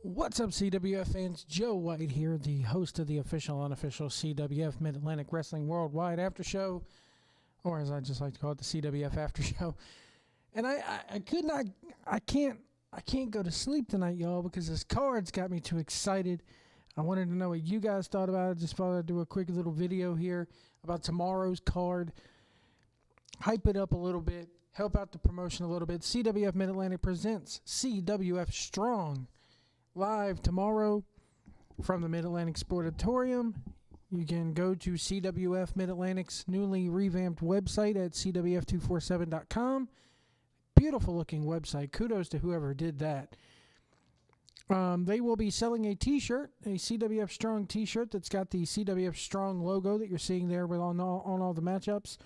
What's up, CWF fans? Joe White here, the host of the official, unofficial CWF Mid-Atlantic Wrestling Worldwide After Show, or as I just like to call it, the CWF After Show. And I can't go to sleep tonight, y'all, because this card's got me too excited. I wanted to know what you guys thought about it. Just thought I'd do a quick little video here about tomorrow's card. Hype it up a little bit, help out the promotion a little bit. CWF Mid-Atlantic presents CWF Strong. Live tomorrow from the Mid-Atlantic Sportatorium. You can go to CWF Mid-Atlantic's newly revamped website at CWF247.com. Beautiful looking website. Kudos to whoever did that. They will be selling a t-shirt, a CWF Strong t-shirt that's got the CWF Strong logo that you're seeing there on all the matchups.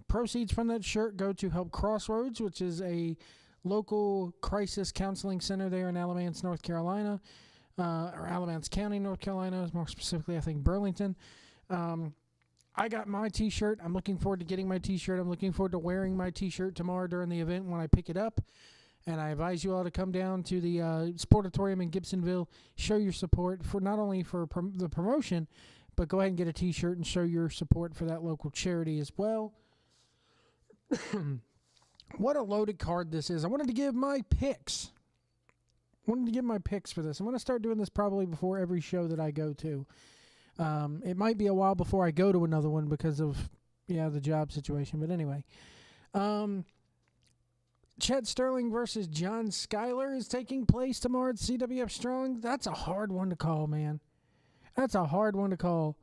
Proceeds from that shirt go to help Crossroads, which is a local crisis counseling center there in Alamance, North Carolina, or Alamance County, North Carolina, more specifically, I think, Burlington. I got my t-shirt. I'm looking forward to getting my t-shirt. I'm looking forward to wearing my t-shirt tomorrow during the event when I pick it up. And I advise you all to come down to the Sportatorium in Gibsonville, show your support for not only for the promotion, but go ahead and get a t-shirt and show your support for that local charity as well. What a loaded card this is. I wanted to give my picks. For this. I'm going to start doing this probably before every show that I go to. It might be a while before I go to another one because of, the job situation. But anyway. Chet Sterling versus John Schuyler is taking place tomorrow at CWF Strong. That's a hard one to call, man. That's a hard one to call.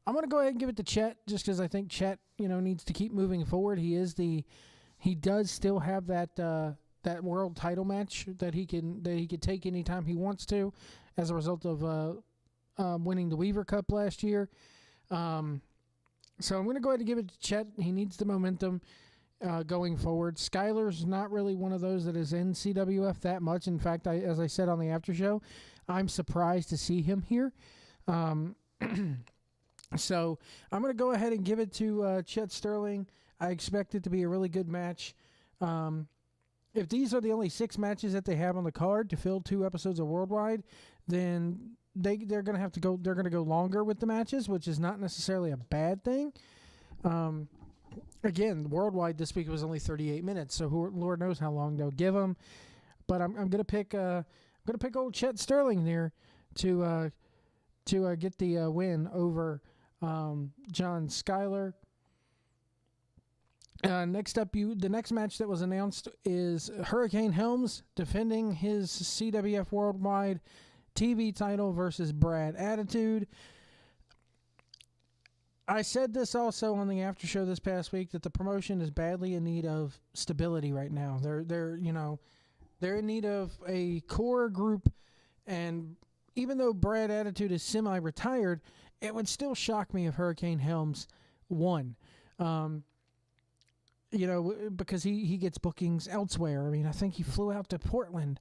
I'm going to go ahead and give it to Chet just because I think Chet, needs to keep moving forward. He does still have that world title match that he could take anytime he wants to, as a result of winning the Weaver Cup last year. So I'm going to go ahead and give it to Chet. He needs the momentum going forward. Schuyler's not really one of those that is in CWF that much. In fact, as I said on the after show, I'm surprised to see him here. So I'm going to go ahead and give it to Chet Sterling. I expect it to be a really good match. If these are the only 6 matches that they have on the card to fill 2 episodes of Worldwide, then they're going to have to go. They're going to go longer with the matches, which is not necessarily a bad thing. Again, Worldwide this week was only 38 minutes, so Lord knows how long they'll give them. But I'm going to pick old Chet Sterling there to get the win over John Schuyler. Next up, the next match that was announced is Hurricane Helms defending his CWF Worldwide TV title versus Brad Attitude. I said this also on the after show this past week that the promotion is badly in need of stability right now. They're in need of a core group, and even though Brad Attitude is semi-retired, it would still shock me if Hurricane Helms won. Because he gets bookings elsewhere. I mean, I think he flew out to Portland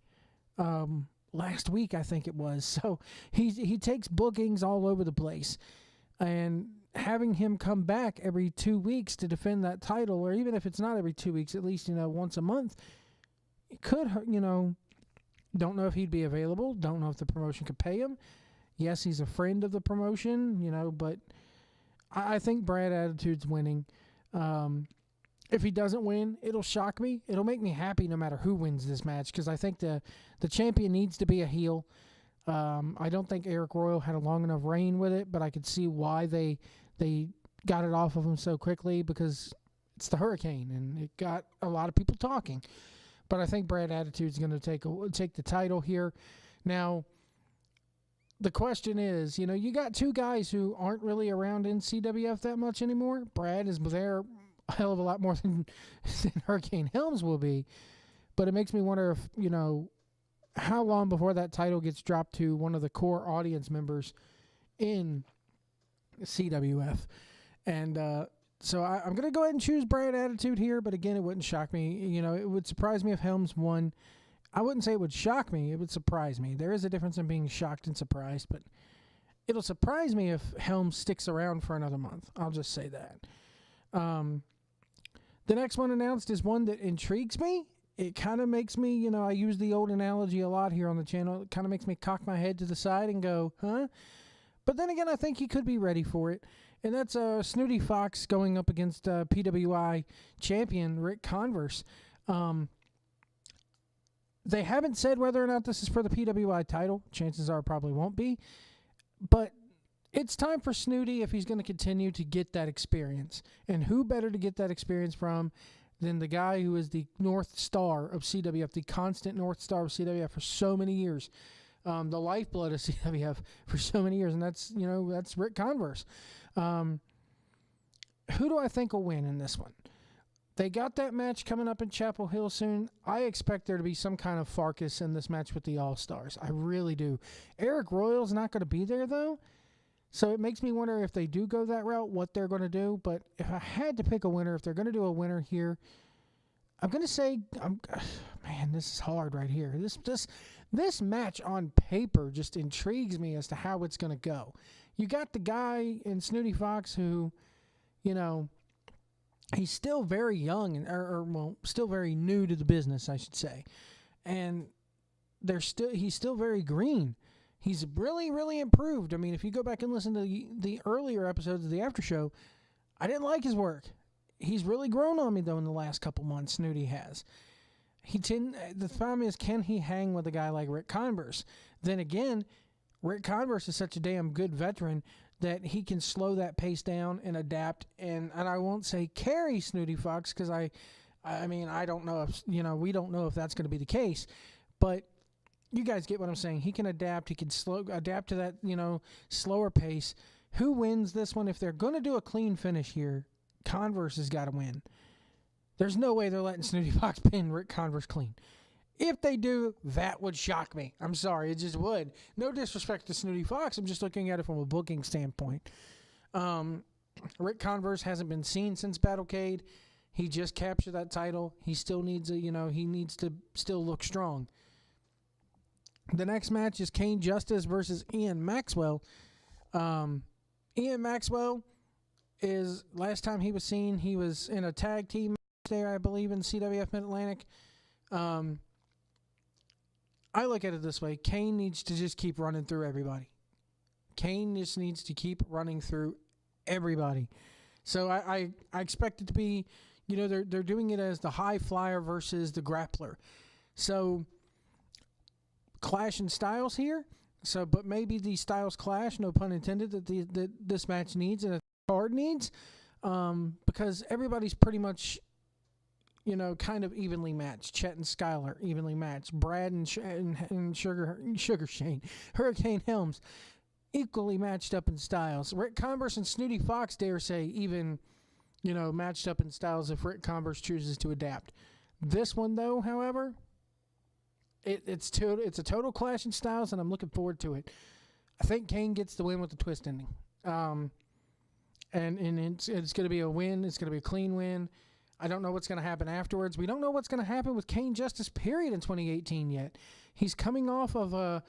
last week, I think it was. So he takes bookings all over the place. And having him come back every 2 weeks to defend that title, or even if it's not every 2 weeks, at least, once a month, it could, don't know if he'd be available. Don't know if the promotion could pay him. Yes, he's a friend of the promotion, but I think Brad Attitude's winning. If he doesn't win, it'll shock me. It'll make me happy no matter who wins this match, because I think the champion needs to be a heel. I don't think Eric Royal had a long enough reign with it, but I could see why they got it off of him so quickly, because it's the Hurricane, and it got a lot of people talking. But I think Brad Attitude's going to take the title here. Now, the question is, you got 2 guys who aren't really around in CWF that much anymore. Brad is there a hell of a lot more than Hurricane Helms will be. But it makes me wonder if, how long before that title gets dropped to one of the core audience members in CWF. And so I'm going to go ahead and choose Brad Attitude here, but again, it wouldn't shock me. It would surprise me if Helms won. I wouldn't say it would shock me. It would surprise me. There is a difference in being shocked and surprised, but it'll surprise me if Helms sticks around for another month. I'll just say that. The next one announced is one that intrigues me, it kind of makes me, I use the old analogy a lot here on the channel. It kind of makes me cock my head to the side and go, huh? But then again, I think he could be ready for it. And that's Snooty Fox going up against PWI champion Rick Converse. They haven't said whether or not this is for the PWI title. Chances are it probably won't be. But it's time for Snooty if he's going to continue to get that experience. And who better to get that experience from than the guy who is the North Star of CWF, the constant North Star of CWF for so many years, the lifeblood of CWF for so many years, and that's Rick Converse. Who do I think will win in this one? They got that match coming up in Chapel Hill soon. I expect there to be some kind of Farkas in this match with the All-Stars. I really do. Eric Royal's not going to be there, though. So it makes me wonder if they do go that route, what they're going to do. But if I had to pick a winner, if they're going to do a winner here, I'm going to say, man, this is hard right here. This match on paper just intrigues me as to how it's going to go. You got the guy in Snooty Fox who, he's still very young, or still very new to the business, I should say. And he's still very green. He's really, really improved. I mean, if you go back and listen to the earlier episodes of the After Show, I didn't like his work. He's really grown on me, though, in the last couple months, Snooty has. The problem is, can he hang with a guy like Rick Converse? Then again, Rick Converse is such a damn good veteran that he can slow that pace down and adapt. And I won't say carry Snooty Fox because I don't know if, we don't know if that's going to be the case. But you guys get what I'm saying. He can adapt. He can adapt to that, slower pace. Who wins this one? If they're going to do a clean finish here, Converse has got to win. There's no way they're letting Snooty Fox pin Rick Converse clean. If they do, that would shock me. I'm sorry, it just would. No disrespect to Snooty Fox. I'm just looking at it from a booking standpoint. Rick Converse hasn't been seen since Battlecade. He just captured that title. He still needs he needs to still look strong. The next match is Kane Justice versus Ian Maxwell. Ian Maxwell is, last time he was seen, he was in a tag team match there, I believe, in CWF Mid-Atlantic. I look at it this way. Kane needs to just keep running through everybody. Kane just needs to keep running through everybody. So I expect it to be, they're doing it as the high flyer versus the grappler. So clash in styles here. So, but maybe these styles clash, no pun intended, that this match needs and a card needs, because everybody's pretty much, kind of evenly matched. Chet and Skylar evenly matched. Brad and Sugar Shane, Hurricane Helms, equally matched up in styles. Rick Converse and Snooty Fox, dare say, even, matched up in styles if Rick Converse chooses to adapt. This one, though, however, it's a total clash in styles, and I'm looking forward to it. I think Kane gets the win with the twist ending. And it's going to be a win. It's going to be a clean win. I don't know what's going to happen afterwards. We don't know what's going to happen with Kane Justice, period, in 2018 yet. He's coming off of a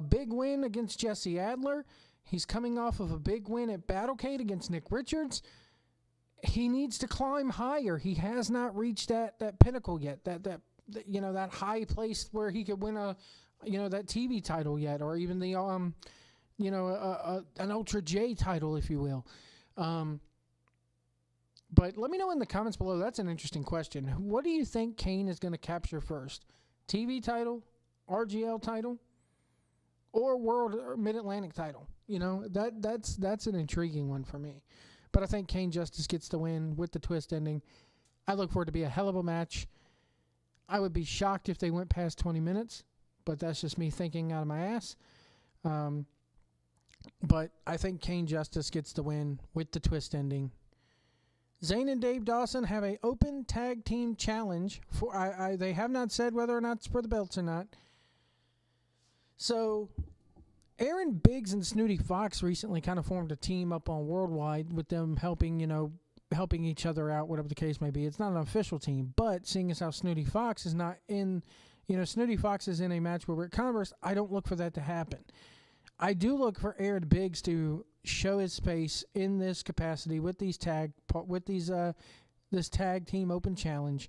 big win against Jesse Adler. He's coming off of a big win at Battlecade against Nick Richards. He needs to climb higher. He has not reached that pinnacle yet, that high place where he could win that TV title yet, or even the an Ultra J title, if you will. But let me know in the comments below. That's an interesting question. What do you think Kane is going to capture first? TV title, RGL title, or World or Mid-Atlantic title? That's an intriguing one for me. But I think Kane Justice gets the win with the twist ending. I look for it to be a hell of a match. I would be shocked if they went past 20 minutes, but that's just me thinking out of my ass. But I think Kane Justice gets the win with the twist ending. Zayn and Dave Dawson have an open tag team challenge. They have not said whether or not it's for the belts or not. So Aaron Biggs and Snooty Fox recently kind of formed a team up on Worldwide with them helping each other out, whatever the case may be. It's not an official team, but seeing as how Snooty Fox is not in, Snooty Fox is in a match with Rick Converse, I don't look for that to happen. I do look for Aaron Biggs to show his space in this capacity with this tag team open challenge.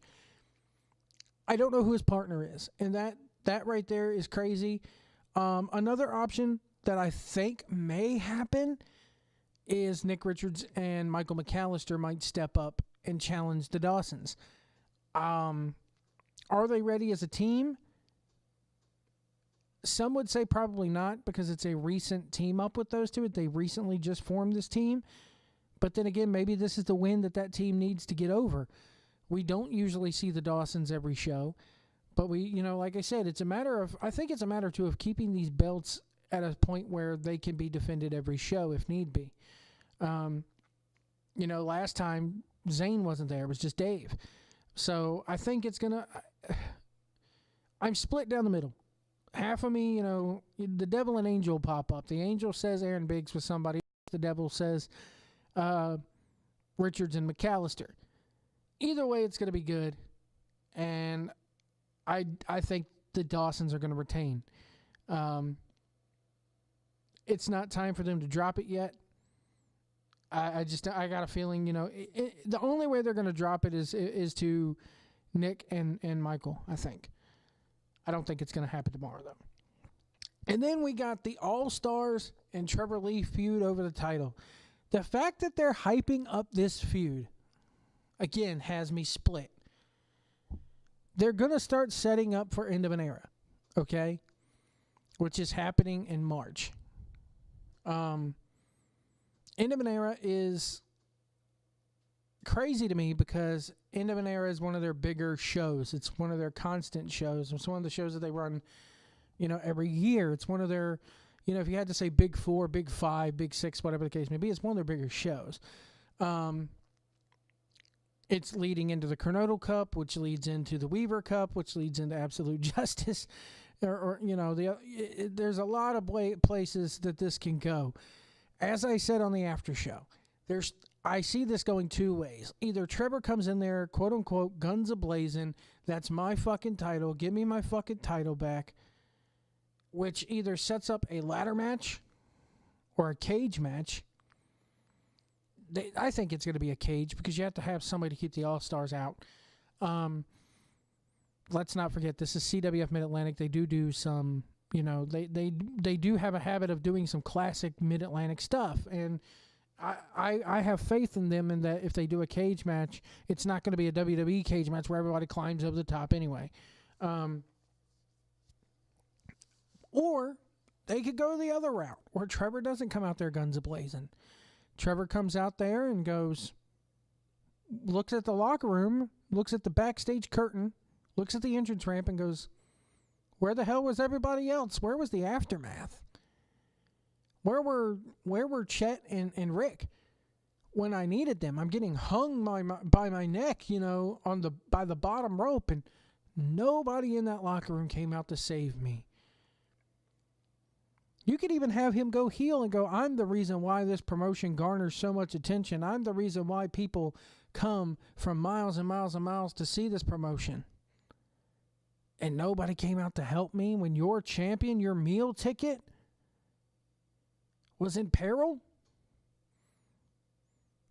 I don't know who his partner is, and that right there is crazy. Another option that I think may happen is Nick Richards and Michael McAllister might step up and challenge the Dawsons. Are they ready as a team? Some would say probably not, because it's a recent team up with those two. They recently just formed this team. But then again, maybe this is the win that team needs to get over. We don't usually see the Dawsons every show. But like I said, I think it's a matter too of keeping these belts at a point where they can be defended every show if need be. Last time Zane wasn't there. It was just Dave. So I think it's going to... I'm split down the middle. Half of me, the devil and angel pop up. The angel says Aaron Biggs with somebody. The devil says Richards and McAllister. Either way, it's going to be good. And I think the Dawsons are going to retain. It's not time for them to drop it yet. I got a feeling, the only way they're going to drop it is to Nick and Michael, I think. I don't think it's going to happen tomorrow, though. And then we got the All-Stars and Trevor Lee feud over the title. The fact that they're hyping up this feud, again, has me split. They're going to start setting up for End of an Era, okay? Which is happening in March. End of an Era is crazy to me because End of an Era is one of their bigger shows. It's one of their constant shows. It's one of the shows that they run, every year. It's one of their, if you had to say Big 4, Big 5, Big 6, whatever the case may be, it's one of their bigger shows. It's leading into the Kernodle Cup, which leads into the Weaver Cup, which leads into Absolute Justice. There's a lot of places that this can go. As I said on the after show, I see this going two ways. Either Trevor comes in there, quote unquote, guns a-blazing, that's my fucking title, give me my fucking title back, which either sets up a ladder match or a cage match. I think it's going to be a cage because you have to have somebody to keep the All-Stars out. Let's not forget, this is CWF Mid-Atlantic. They do some, they do have a habit of doing some classic Mid-Atlantic stuff. And I have faith in them in that if they do a cage match, it's not going to be a WWE cage match where everybody climbs over the top anyway. Or they could go the other route where Trevor doesn't come out there guns a-blazing. Trevor comes out there and looks at the locker room, looks at the backstage curtain, looks at the entrance ramp and goes, where the hell was everybody else? Where was the aftermath? Where were Chet and Rick when I needed them? I'm getting hung by my neck, by the bottom rope, and nobody in that locker room came out to save me. You could even have him go heel and go, I'm the reason why this promotion garners so much attention. I'm the reason why people come from miles and miles and miles to see this promotion. And nobody came out to help me when your champion, your meal ticket, was in peril?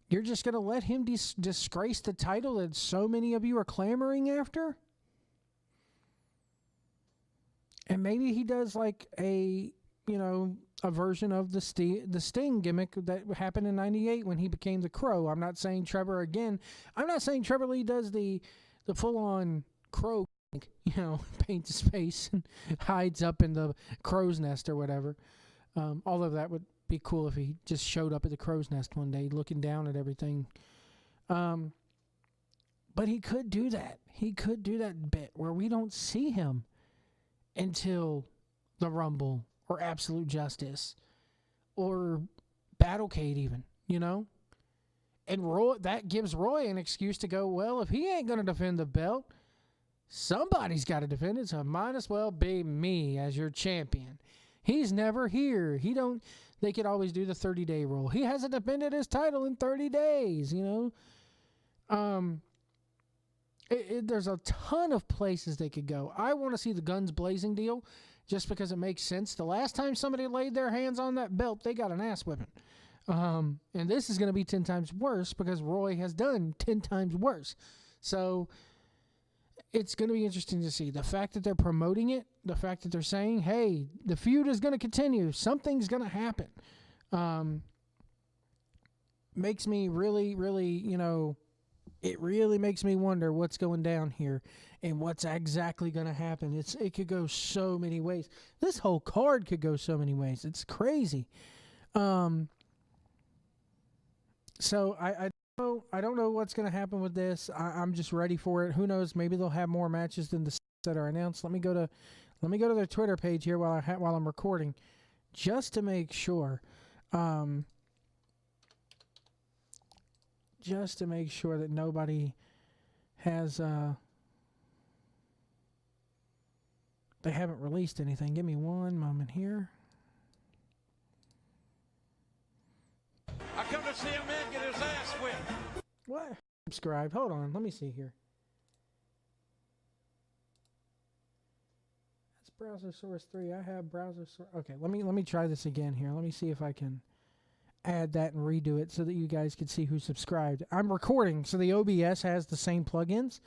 You're just going to let him disgrace the title that so many of you are clamoring after? And maybe he does like a version of the Sting gimmick that happened in 98 when he became the Crow. I'm not saying Trevor Lee does the full-on Crow, paints his face and hides up in the crow's nest or whatever. Although that would be cool if he just showed up at the crow's nest one day looking down at everything. But he could do that. He could do that bit where we don't see him until the Rumble or Absolute Justice or Battlecade even, And that gives Roy an excuse to go, well, if he ain't going to defend the belt, somebody's got to defend it, so it might as well be me as your champion. He's never here. They could always do the 30-day rule. He hasn't defended his title in 30 days, There's a ton of places they could go. I want to see the guns blazing deal just because it makes sense. The last time somebody laid their hands on that belt, they got an ass whipping. And this is going to be 10 times worse because Roy has done 10 times worse. So it's going to be interesting to see. The fact that they're promoting it, the fact that they're saying, hey, the feud is going to continue, something's going to happen, makes me really, really, it really makes me wonder what's going down here and what's exactly going to happen. It could go so many ways. This whole card could go so many ways. It's crazy. So I don't know what's going to happen with this. I'm just ready for it. Who knows? Maybe they'll have more matches than the that are announced. Let me go to their Twitter page here while I'm recording, just to make sure. Just to make sure that nobody has they haven't released anything. Give me one moment here. I come to see a man get his ass whipped. What? Subscribe. Hold on. Let me see here. That's browser source 3. I have browser source. Okay, let me try this again here. Let me see if I can add that and redo it so that you guys can see who subscribed. I'm recording, so the OBS has the same plugins.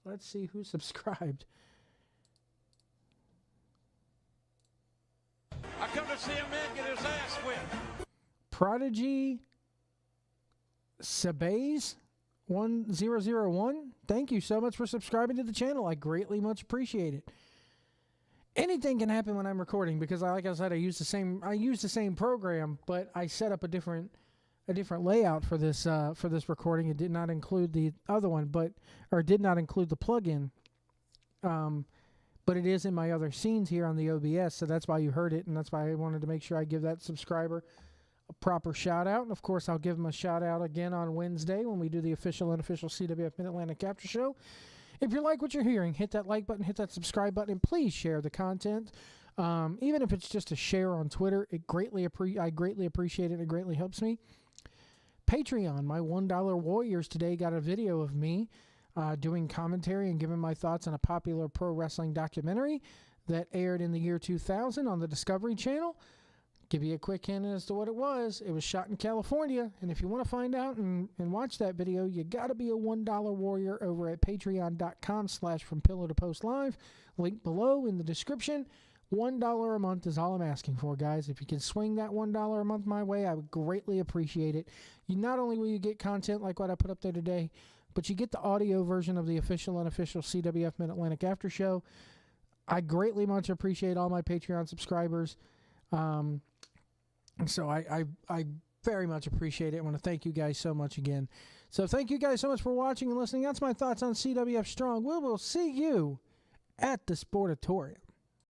Let's see who subscribed. I come to see a man get his ass whipped. Prodigy Sabays 1001. Thank you so much for subscribing to the channel. I greatly much appreciate it. Anything can happen when I'm recording because, like I said, I use the same program, but I set up a different layout for this recording. It did not include the other one, or did not include the plugin. But it is in my other scenes here on the OBS, so that's why you heard it, and that's why I wanted to make sure I give that subscriber a proper shout out. And of course, I'll give him a shout out again on Wednesday when we do the official and unofficial CWF Mid-Atlantic After Show. If you like what you're hearing, hit that like button, hit that subscribe button, and please share the content. Even if it's just a share on Twitter, I greatly appreciate it. It greatly helps me. Patreon, my $1 Warriors today got a video of me doing commentary and giving my thoughts on a popular pro wrestling documentary that aired in the year 2000 on the Discovery Channel. Give you a quick hint as to what it was. It was shot in California, and if you want to find out and watch that video, you got to be a $1 warrior over at patreon.com/FromPillowToPostLive. Link below in the description. $1 a month is all I'm asking for, guys. If you can swing that $1 a month my way, I would greatly appreciate it. Not only will you get content like what I put up there today, but you get the audio version of the official and unofficial CWF Mid-Atlantic After Show. I greatly much appreciate all my Patreon subscribers. So I very much appreciate it. I want to thank you guys so much again. So thank you guys so much for watching and listening. That's my thoughts on CWF Strong. We will see you at the Sportatorium.